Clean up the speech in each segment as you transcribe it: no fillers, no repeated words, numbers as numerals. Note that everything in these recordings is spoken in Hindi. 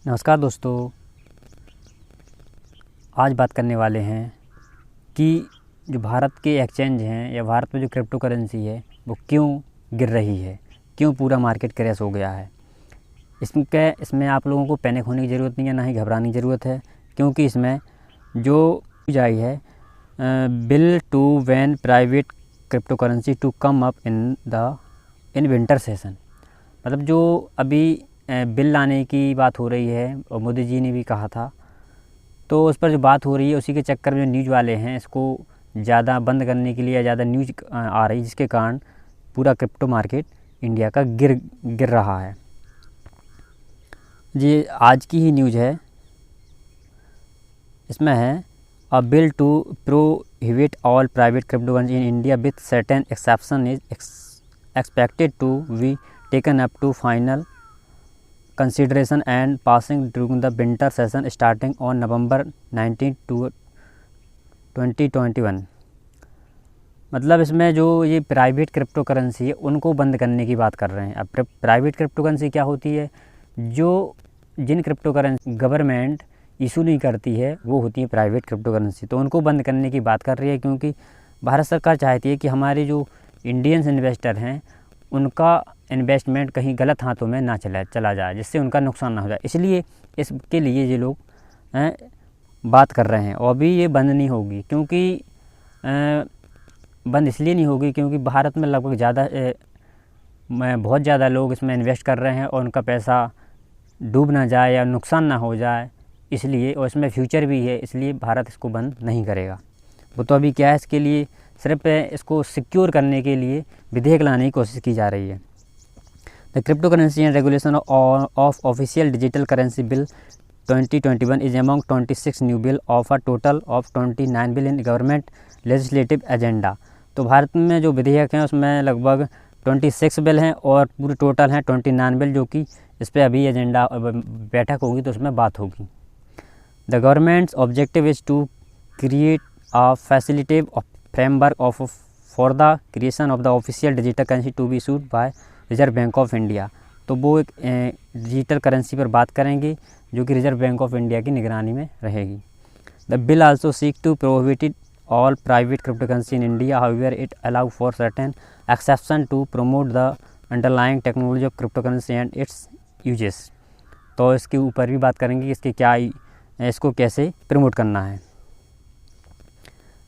नमस्कार दोस्तों, आज बात करने वाले हैं कि जो भारत के एक्सचेंज हैं या भारत में जो क्रिप्टो करेंसी है वो क्यों गिर रही है, क्यों पूरा मार्केट क्रैश हो गया है। इसमें आप लोगों को पैनिक होने की ज़रूरत नहीं है, ना ही घबराने की ज़रूरत है, क्योंकि इसमें जो न्यूज़ आई है bill to ban private crypto currency to come up in winter session. मतलब जो अभी बिल लाने की बात हो रही है और मोदी जी ने भी कहा था, तो उस पर जो बात हो रही है उसी के चक्कर में जो न्यूज़ वाले हैं इसको ज़्यादा बंद करने के लिए ज़्यादा न्यूज़ आ रही है, जिसके कारण पूरा क्रिप्टो मार्केट इंडिया का गिर रहा है। ये आज की ही न्यूज़ है। इसमें है a bill to prohibit all private crypto currency in India with certain exception is expected to be taken up to final consideration and passing during the winter session starting on November 19 to 2021। मतलब इसमें जो ये प्राइवेट क्रिप्टो करेंसी है उनको बंद करने की बात कर रहे हैं। अब प्राइवेट क्रिप्टो करेंसी क्या होती है? जिन क्रिप्टो करेंसी गवर्नमेंट इशू नहीं करती है वो होती है प्राइवेट क्रिप्टो करेंसी, तो उनको बंद करने की बात कर रही है, क्योंकि भारत सरकार चाहती है कि हमारे जो इंडियंस इन्वेस्टर हैं उनका इन्वेस्टमेंट कहीं गलत हाथों में ना चला जाए, जिससे उनका नुकसान ना हो जाए। इसलिए इसके लिए ये लोग बात कर रहे हैं। और अभी ये बंद नहीं होगी, क्योंकि बंद इसलिए नहीं होगी क्योंकि भारत में लगभग बहुत ज़्यादा लोग इसमें इन्वेस्ट कर रहे हैं और उनका पैसा डूब ना जाए या नुकसान ना हो जाए, इसलिए। और इसमें फ्यूचर भी है, इसलिए भारत इसको बंद नहीं करेगा। वो तो अभी क्या है, इसके लिए सिर्फ इसको सिक्योर करने के लिए विधेयक लाने की कोशिश की जा रही है। The crypto currency and regulation of official digital currency bill 2021 is among 26 new bill of a total of 29 bill in government legislative agenda. तो भारत में जो विधेयक हैं उसमें लगभग 26 बिल हैं और पूरे टोटल हैं 29 बिल, जो कि इस पर अभी एजेंडा बैठक होगी तो उसमें बात होगी। The government's objective is to create a facilitative framework for the creation of the official digital currency to be issued by reserve bank of India. तो वो एक डिजिटल करेंसी पर बात करेंगे जो कि रिजर्व बैंक ऑफ इंडिया की निगरानी में रहेगी। The bill also seek to prohibit all private crypto currency in India, however it allow for certain exception to promote the underlying technology of crypto currency and its uses. तो इसके ऊपर भी बात करेंगे कि इसको कैसे प्रमोट करना है।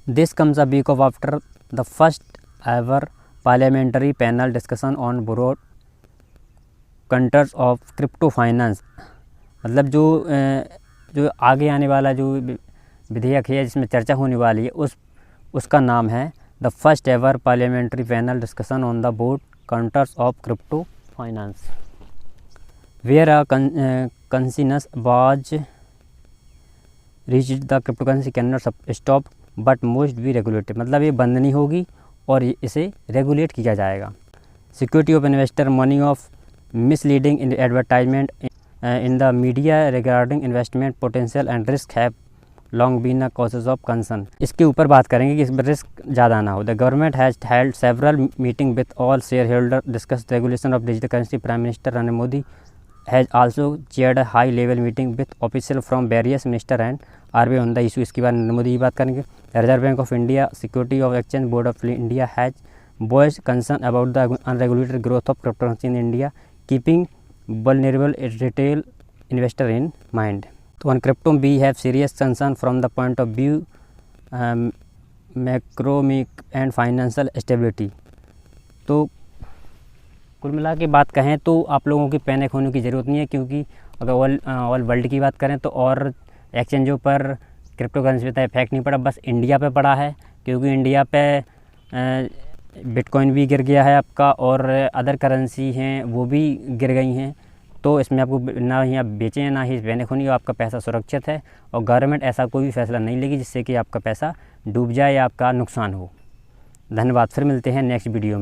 This comes a week after the first ever parliamentary panel discussion on broad contours of crypto finance। मतलब जो आगे आने वाला जो विधेयक है जिसमें चर्चा होने वाली है उसका नाम है the first ever parliamentary panel discussion on the board contours of crypto finance where a consensus was reached. The crypto currency can not stop but must be regulated. मतलब ये बंद नहीं होगी और इसे रेगुलेट किया जाएगा। Security of investor money of misleading in advertisement in the media regarding investment potential and risk have long been a causes of concern. इसके ऊपर बात करेंगे कि इसमें रिस्क ज़्यादा ना हो। The government has held several meeting with all share holder discuss regulation of digital currency. Prime minister Narendra Modi has also chaired a high level meeting with officials from various minister and RBI on the issue। इसके बाद नरेंद्र मोदी की बात करेंगे। Reserve bank of India, security of exchange board of India has voiced concern about the unregulated growth of cryptocurrency in India, keeping vulnerable retail investor in mind। तो on crypto we have serious concern from the point of view macroeconomic and financial stability। तो कुल मिला के बात कहें तो आप लोगों की पैनिक होने की ज़रूरत नहीं है, क्योंकि अगर ऑल वर्ल्ड की बात करें तो और एक्सचेंजों पर क्रिप्टो करेंसी पे इफेक्ट नहीं पड़ा, बस इंडिया पे पड़ा है। क्योंकि इंडिया पे बिटकॉइन भी गिर गया है आपका और अदर करेंसी हैं वो भी गिर गई हैं। तो इसमें आपको ना ही आप बेचें ना ही पैनिक होनी, आपका पैसा सुरक्षित है और गवर्नमेंट ऐसा कोई भी फैसला नहीं लेगी जिससे कि आपका पैसा डूब जाए या आपका नुकसान हो। धन्यवाद, फिर मिलते हैं नेक्स्ट वीडियो में।